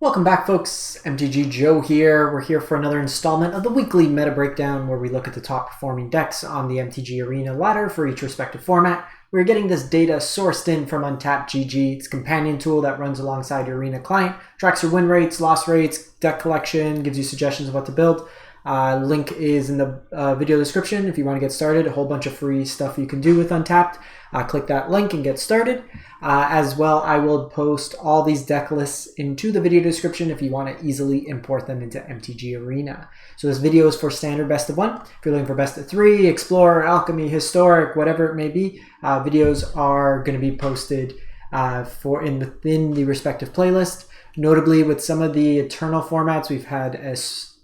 Welcome back, folks. MTG Joe here. We're here for another installment of the weekly meta breakdown where we look at the top performing decks on the MTG Arena ladder for each respective format. We're getting this data sourced in from Untapped.gg. It's a companion tool that runs alongside your Arena client, tracks your win rates, loss rates, deck collection, gives you suggestions of what to build. Link is in the video description if you want to get started. A whole bunch of free stuff you can do with Untapped. Click that link and get started. As well, I will post all these deck lists into the video description if you want to easily import them into MTG Arena. So this video is for standard best of 1. If you're looking for best of 3, Explorer, Alchemy, Historic, whatever it may be, videos are going to be posted within the respective playlist. Notably, with some of the Eternal formats, we've had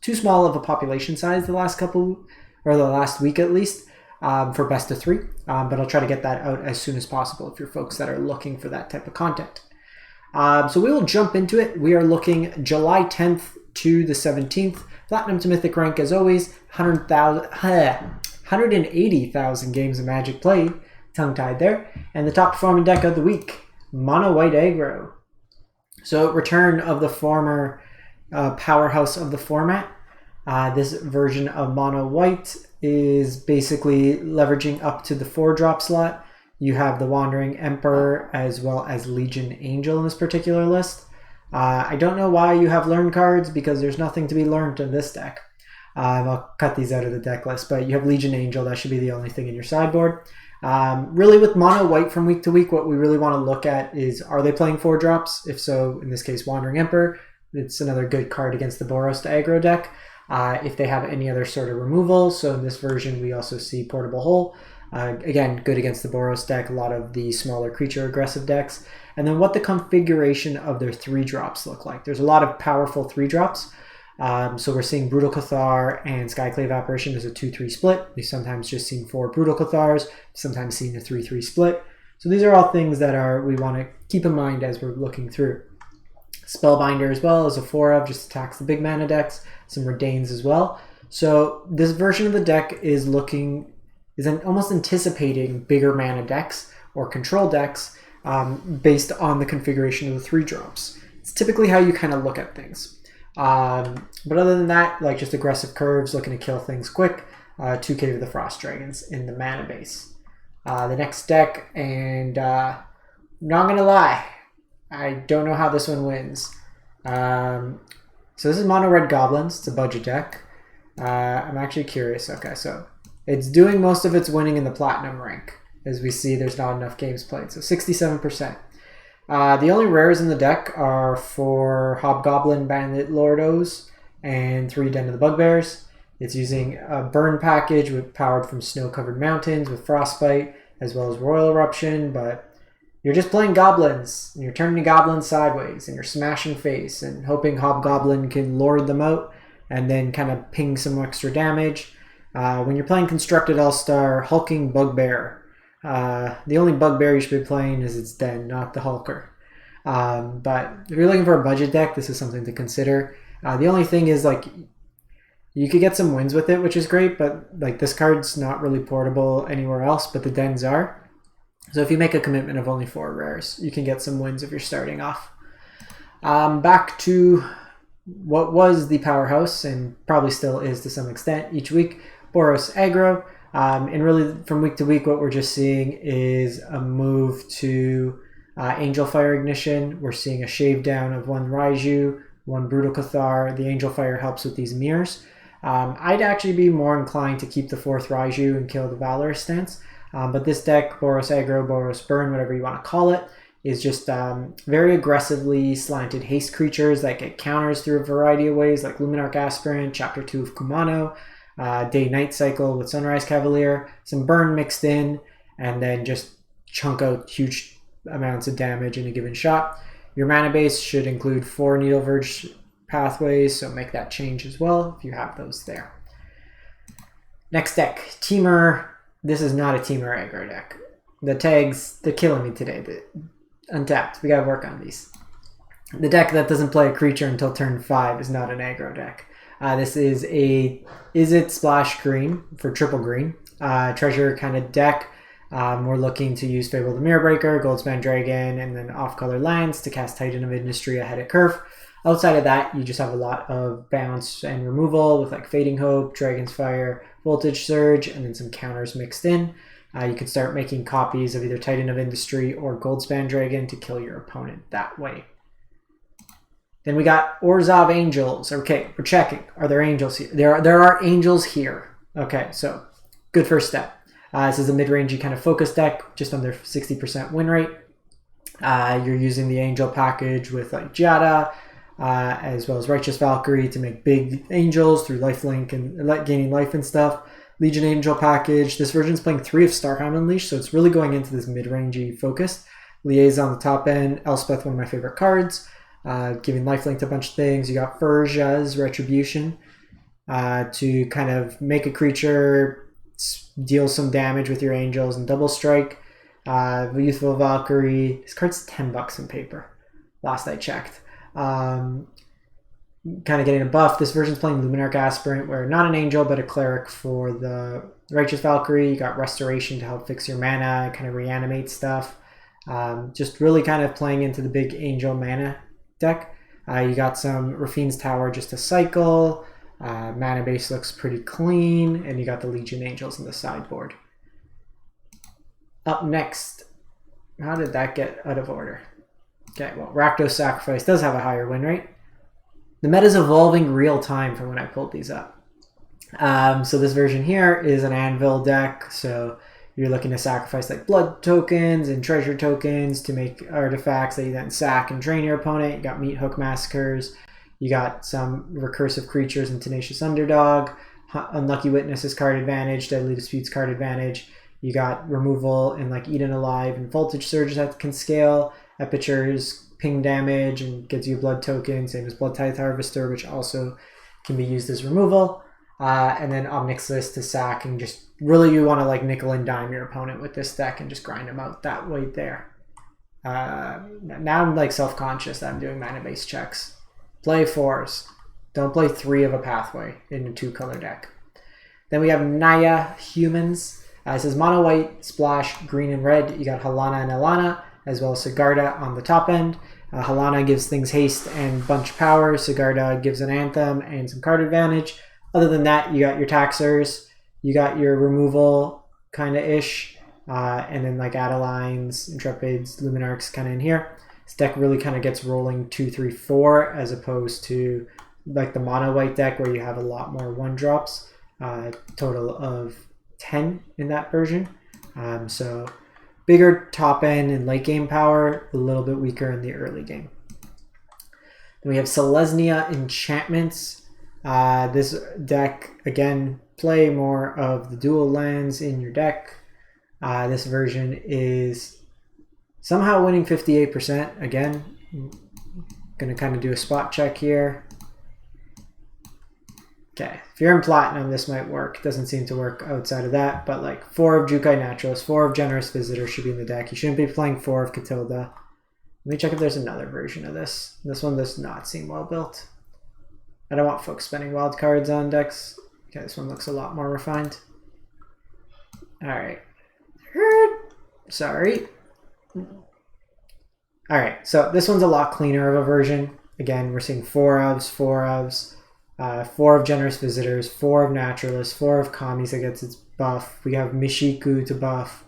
too small of a population size the last week at least. For best of 3, but I'll try to get that out as soon as possible if you're folks that are looking for that type of content. So we will jump into it. We are looking July 10th to the 17th. Platinum to Mythic rank as always, 180,000 games of Magic played, tongue-tied there, and the top performing deck of the week, Mono White Aggro. So return of the former powerhouse of the format. This version of Mono White is basically leveraging up to the 4-drop slot. You have the Wandering Emperor as well as Legion Angel in this particular list. I don't know why you have learn cards because there's nothing to be learned in this deck. I'll cut these out of the deck list, but you have Legion Angel. That should be the only thing in your sideboard. Really with Mono White from week to week, what we really want to look at is, are they playing 4-drops? If so, in this case, Wandering Emperor. It's another good card against the Boros Agro deck. If they have any other sort of removal, so in this version we also see Portable Hole. Again, good against the Boros deck, a lot of the smaller creature aggressive decks. And then what the configuration of their 3-drops look like. There's a lot of powerful 3-drops. So we're seeing Brutal Cathar and Skyclave Apparition as a 2-3 split. We've sometimes just seen 4 Brutal Cathars, sometimes seen a 3-3 split. So these are all things that we want to keep in mind as we're looking through. Spellbinder as well as a 4-of, just attacks the big mana decks, some Reidanes as well. So this version of the deck is almost anticipating bigger mana decks or control decks based on the configuration of the 3-drops. It's typically how you kind of look at things. But other than that, like just aggressive curves, looking to kill things quick, 2k of the Frost Dragons in the mana base. The next deck, and not gonna lie, I don't know how this one wins. So this is Mono Red Goblins. It's a budget deck. I'm actually curious. Okay, so it's doing most of its winning in the Platinum rank. As we see, there's not enough games played. So 67%. The only rares in the deck are for Hobgoblin, Bandit, Lordos, and 3 Den of the Bugbears. It's using a burn package powered from snow-covered mountains with Frostbite, as well as Roil Eruption, but you're just playing goblins, and you're turning goblins sideways, and you're smashing face, and hoping Hobgoblin can lord them out, and then kind of ping some extra damage. When you're playing Constructed All-Star, Hulking Bugbear. The only Bugbear you should be playing is its Den, not the Hulker. But if you're looking for a budget deck, this is something to consider. The only thing is, like, you could get some wins with it, which is great, but like this card's not really portable anywhere else, but the Dens are. So if you make a commitment of only 4 rares, you can get some wins if you're starting off. Back to what was the powerhouse, and probably still is to some extent each week, Boros Agro. And really from week to week, what we're just seeing is a move to Angel Fire Ignition. We're seeing a shave down of 1 Raiju, 1 Brutal Cathar. The Angel Fire helps with these mirrors. I'd actually be more inclined to keep the 4th Raiju and kill the Valorous stance. But this deck, Boros Agro, Boros Burn, whatever you want to call it, is just very aggressively slanted haste creatures that get counters through a variety of ways, like Luminarch Aspirant, Chapter 2 of Kumano, Day-Night Cycle with Sunrise Cavalier, some burn mixed in, and then just chunk out huge amounts of damage in a given shot. Your mana base should include 4 Needle Verge pathways, so make that change as well if you have those there. Next deck, Teamer. This is not a Teamer aggro deck. The tags, they're killing me today. Untapped. We gotta work on these. The deck that doesn't play a creature until turn 5 is not an aggro deck. This is a Izzet Splash Green for triple green. Treasure kind of deck. We're looking to use Fable the Mirror Breaker, Goldspan Dragon, and then off-color lands to cast Titan of Industry ahead of Curve. Outside of that, you just have a lot of bounce and removal with like Fading Hope, Dragon's Fire, Voltage Surge, and then some counters mixed in. You can start making copies of either Titan of Industry or Goldspan Dragon to kill your opponent that way. Then we got Orzov Angels. Okay, we're checking. Are there angels here? There are angels here. Okay, so good first step. This is a mid-rangey kind of focus deck, just under 60% win rate. You're using the angel package with like Giada, as well as Righteous Valkyrie to make big angels through lifelink and gaining life and stuff. Legion Angel package. This version's playing 3 of Starheim Unleashed, so it's really going into this mid-rangey focus. Liaison on the top end. Elspeth, one of my favorite cards. Giving lifelink to a bunch of things. You got Furja's Retribution to kind of make a creature deal some damage with your angels and double strike. Youthful Valkyrie. This card's $10 in paper. Last I checked. Kind of getting a buff. This version's playing Luminarch Aspirant, where not an angel, but a cleric for the Righteous Valkyrie. You got Restoration to help fix your mana, kind of reanimate stuff. Just really kind of playing into the big angel mana deck. You got some Rafine's Tower just to cycle. Mana base looks pretty clean, and you got the Legion Angels in the sideboard. Up next, how did that get out of order? Okay, well, Rakdos Sacrifice does have a higher win rate. The meta's evolving real time from when I pulled these up. So this version here is an Anvil deck, so you're looking to sacrifice like blood tokens and treasure tokens to make artifacts that you then sack and drain your opponent. You got Meat Hook Massacres, you got some recursive creatures and Tenacious Underdog, Unlucky Witnesses card advantage, Deadly Disputes card advantage. You got removal in like Eaten Alive and Voltage Surge that can scale. Epicures, ping damage, and gives you blood tokens, same as Blood Tithe Harvester, which also can be used as removal. And then Omnixus to sack, and just really you want to like nickel and dime your opponent with this deck and just grind them out that way there. Now I'm like self-conscious that I'm doing mana-based checks. Play 4s. Don't play 3 of a pathway in a 2-color deck. Then we have Naya Humans. It says mono white, splash, green and red. You got Halana and Alana, as well as Sigarda on the top end. Halana gives things haste and bunch power. Sigarda gives an anthem and some card advantage. Other than that, you got your taxers, you got your removal kind of ish, and then like Adelines, Intrepids, Luminarchs kind of in here. This deck really kind of gets rolling 2, 3, 4 as opposed to like the mono white deck where you have a lot more 1-drops. Total of 10 in that version. So bigger top end and late game power, a little bit weaker in the early game. Then we have Selznia Enchantments. This deck, again, play more of the dual lands in your deck. This version is somehow winning 58%. Again, I'm going to kind of do a spot check here. Okay, if you're in Platinum, this might work. Doesn't seem to work outside of that, but like 4 of Jukai Naturalist, 4 of Generous Visitor should be in the deck. You shouldn't be playing 4 of Catilda. Let me check if there's another version of this. This one does not seem well built. I don't want folks spending wild cards on decks. Okay, this one looks a lot more refined. Alright. Sorry. Alright, so this one's a lot cleaner of a version. Again, we're seeing 4 ofs, 4 ofs. 4 of Generous Visitors, 4 of Naturalists, 4 of Kami's that gets its buff. We have Mishiku to buff,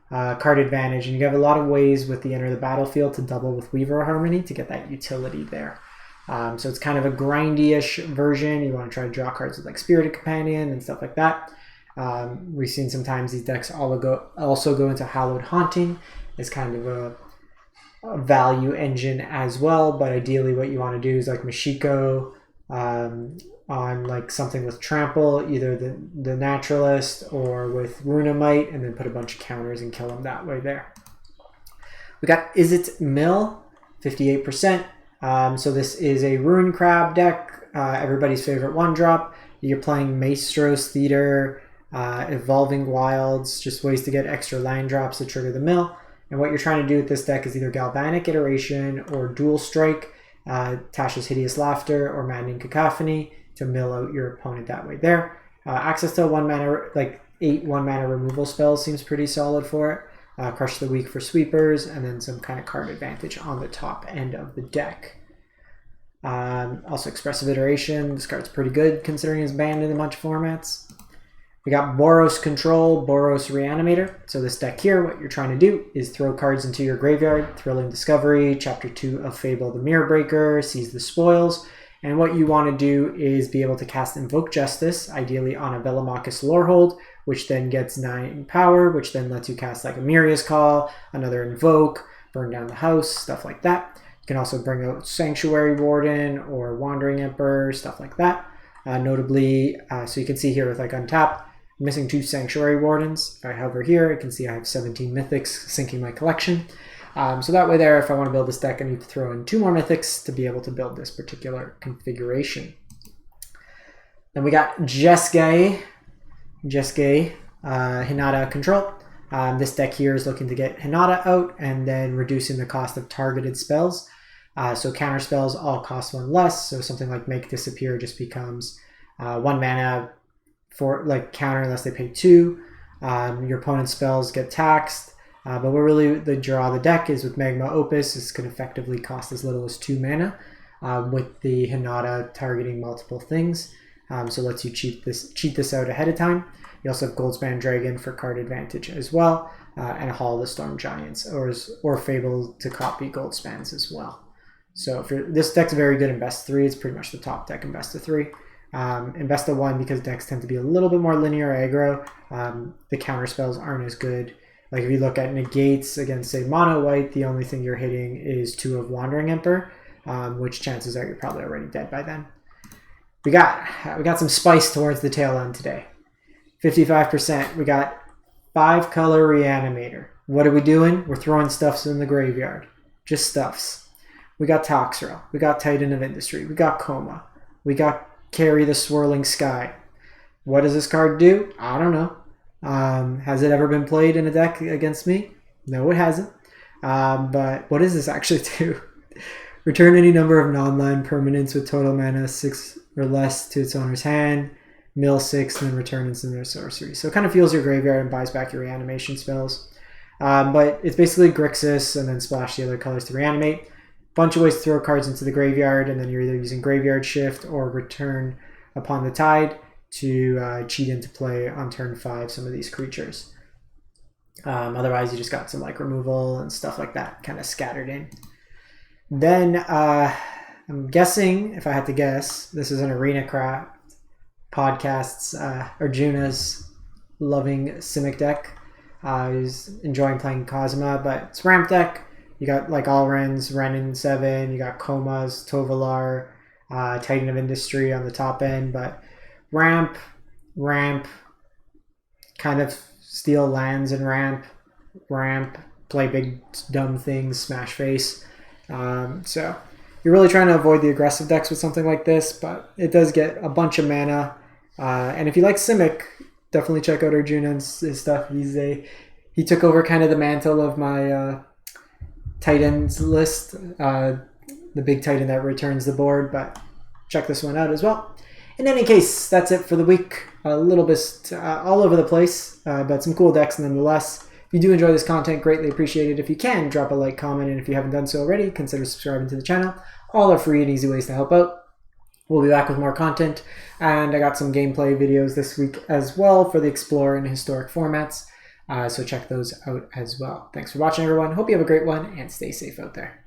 card advantage, and you have a lot of ways with the Enter the Battlefield to double with Weaver Harmony to get that utility there. So it's kind of a grindy-ish version. You want to try to draw cards with like Spirited Companion and stuff like that. We've seen sometimes these decks also go into Hallowed Haunting as kind of a value engine as well, but ideally what you want to do is like Mishiko, on like something with Trample, either the Naturalist or with Runamite, and then put a bunch of counters and kill them that way there. We got Izzet Mill, 58%. So this is a Ruin Crab deck, everybody's favorite 1-drop. You're playing Maestro's Theater, Evolving Wilds, just ways to get extra land drops to trigger the mill. And what you're trying to do with this deck is either Galvanic Iteration or Dual Strike, Tasha's Hideous Laughter or Maddening Cacophony to mill out your opponent that way there. Access to 1 mana, like 8 1-mana removal spells seems pretty solid for it. Crush the Weak for sweepers, and then some kind of card advantage on the top end of the deck. Also Expressive Iteration. This card's pretty good considering it's banned in a bunch of formats. We got Boros Control, Boros Reanimator. So this deck here, what you're trying to do is throw cards into your graveyard, Thrilling Discovery, Chapter 2 of Fable the Mirror Breaker, Seize the Spoils. And what you want to do is be able to cast Invoke Justice, ideally on a Velomachus Lorehold, which then gets 9 power, which then lets you cast like a Miria's Call, another Invoke, burn down the house, stuff like that. You can also bring out Sanctuary Warden or Wandering Emperor, stuff like that. Notably, so you can see here with like untap, I'm missing 2 Sanctuary Wardens. If I hover here, you can see I have 17 Mythics syncing my collection. So that way there, if I want to build this deck, I need to throw in 2 more Mythics to be able to build this particular configuration. Then we got Jeskai, Hinata Control. This deck here is looking to get Hinata out and then reducing the cost of targeted spells. So counter spells all cost 1 less. So something like Make Disappear just becomes 1 mana for like counter unless they pay 2. Your opponent's spells get taxed. But what really the draw of the deck is with Magma Opus, this can effectively cost as little as 2 mana with the Hinata targeting multiple things. So it lets you cheat this out ahead of time. You also have Goldspan Dragon for card advantage as well, and Hall of the Storm Giants, or Fable to copy Goldspans as well. So if this deck's very good in best 3. It's pretty much the top deck in best of 3. In best of 1, because decks tend to be a little bit more linear aggro, the counter spells aren't as good. Like if you look at negates against, say, mono white, the only thing you're hitting is 2 of Wandering Emperor, which chances are you're probably already dead by then. We got some spice towards the tail end today. 55%. We got 5-color Reanimator. What are we doing? We're throwing stuffs in the graveyard. Just stuffs. We got Toxrill. We got Titan of Industry. We got Coma. We got Carry the Swirling Sky. What does this card do? I don't know. Has it ever been played in a deck against me? No, it hasn't. But what does this actually do? Return any number of non-land permanents with total mana 6 or less to its owner's hand. Mill 6 and then return instant or sorcery. So it kind of fuels your graveyard and buys back your reanimation spells. But it's basically Grixis and then splash the other colors to reanimate. Bunch of ways to throw cards into the graveyard, and then you're either using Graveyard Shift or Return Upon the Tide to cheat into play on turn 5 some of these creatures. Otherwise, you just got some like removal and stuff like that kind of scattered in. Then I'm guessing, if I had to guess, this is an Arena Craft Podcast's Arjuna's loving Simic deck. He's enjoying playing Cosma, but it's ramp deck. You got like Alrens, Renin 7, you got Comas, Tovalar, Titan of Industry on the top end, but ramp, kind of steal lands and ramp, play big dumb things, smash face. So you're really trying to avoid the aggressive decks with something like this, but it does get a bunch of mana. And if you like Simic, definitely check out Arjuna's his stuff. He took over kind of the mantle of my Titans list, the big Titan that returns the board, but check this one out as well. In any case, that's it for the week. A little bit all over the place, but some cool decks nonetheless. If you do enjoy this content, greatly appreciated. If you can, drop a like, comment, and if you haven't done so already, consider subscribing to the channel. All are free and easy ways to help out. We'll be back with more content, and I got some gameplay videos this week as well for the Explorer and Historic formats. So check those out as well. Thanks for watching, everyone. Hope you have a great one, and stay safe out there.